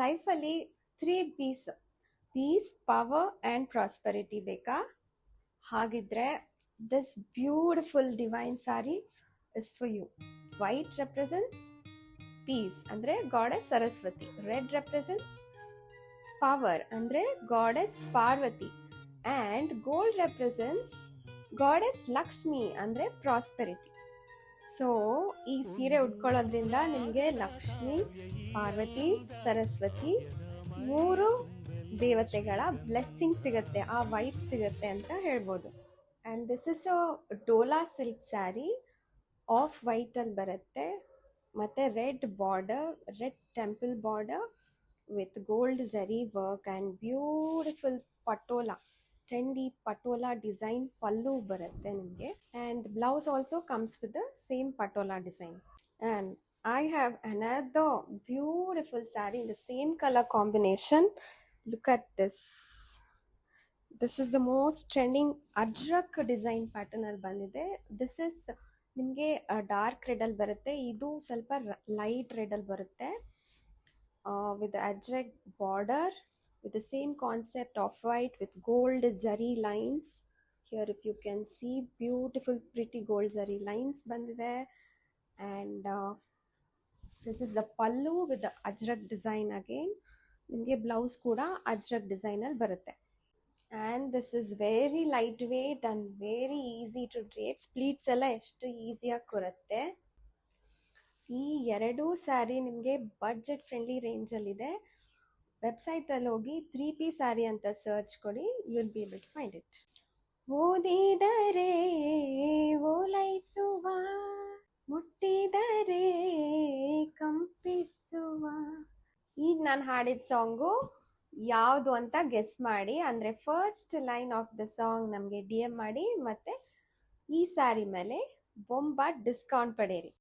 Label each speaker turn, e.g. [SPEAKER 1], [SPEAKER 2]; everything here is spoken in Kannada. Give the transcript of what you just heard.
[SPEAKER 1] ಲೈಫಲ್ಲಿ 3 P's: piece, power and prosperity ಬೇಕಾ? ಹಾಗಿದ್ರೆ this beautiful divine sari is for you. White represents peace ಅಂದರೆ goddess Saraswati. Red represents power ಅಂದರೆ goddess Parvati. And gold represents goddess Lakshmi ಅಂದರೆ ಪ್ರಾಸ್ಪೆರಿಟಿ. ಸೊ ಈ ಸೀರೆ ಉಟ್ಕೊಳ್ಳೋದ್ರಿಂದ ನಿಮಗೆ ಲಕ್ಷ್ಮಿ, ಪಾರ್ವತಿ, ಸರಸ್ವತಿ 3 ದೇವತೆಗಳ ಬ್ಲೆಸ್ಸಿಂಗ್ ಸಿಗುತ್ತೆ, ಆ ವೈಟ್ ಸಿಗುತ್ತೆ ಅಂತ ಹೇಳ್ಬೋದು. And this is a Dola silk sari. Off ವೈಟಲ್ಲಿ ಬರುತ್ತೆ ಮತ್ತು red border, red temple border with gold zari work and beautiful Patola, trendy Patola design pallu ಬರುತ್ತೆ ನಿಮಗೆ. And blouse also comes with the same Patola design. And I have another beautiful saree in the same color combination. Look at this. This is the most trending Ajrakh design pattern ಅಲ್ಲಿ ಬಂದಿದೆ. ದಿಸ್ ಇಸ್ ನಿಮಗೆ ಡಾರ್ಕ್ ರೆಡ್ ಅಲ್ಲಿ ಬರುತ್ತೆ, ಇದು ಸ್ವಲ್ಪ ಲೈಟ್ ರೆಡ್ ಅಲ್ಲಿ ಬರುತ್ತೆ. With the ajrak border, with the same concept of white with gold zari lines. Here if you can see, beautiful pretty gold zari lines bandide. And this is the pallu with the ajrak design again. Nimge blouse kuda ajrak design al barutte. And this is very lightweight and very easy to drape. Pleats ella ಎಷ್ಟು ಈಸಿಯಾಗಿ ಕೊರುತ್ತೆ. ಈ 2 ಸ್ಯಾರಿ ನಿಮಗೆ ಬಡ್ಜೆಟ್ ಫ್ರೆಂಡ್ಲಿ ರೇಂಜಲ್ಲಿದೆ. ವೆಬ್ಸೈಟಲ್ಲಿ ಹೋಗಿ 3P ಸ್ಯಾರಿ ಅಂತ ಸರ್ಚ್ ಕೊಡಿ, you will be able to find it. ಓದಿದರೆ ಓಲೈಸುವ, ಮುಟ್ಟಿದರೆ ಕಂಪಿಸುವ. ಈಗ ನಾನು ಹಾಡಿದ ಸಾಂಗು ಯಾವುದು ಅಂತ ಗೆಸ್ ಮಾಡಿ. ಅಂದರೆ first line of the song ನಮಗೆ DM ಮಾಡಿ, ಮತ್ತು ಈ ಸ್ಯಾರಿ ಮೇಲೆ ಬೊಂಬ ಡಿಸ್ಕೌಂಟ್ ಪಡೆಯಿರಿ.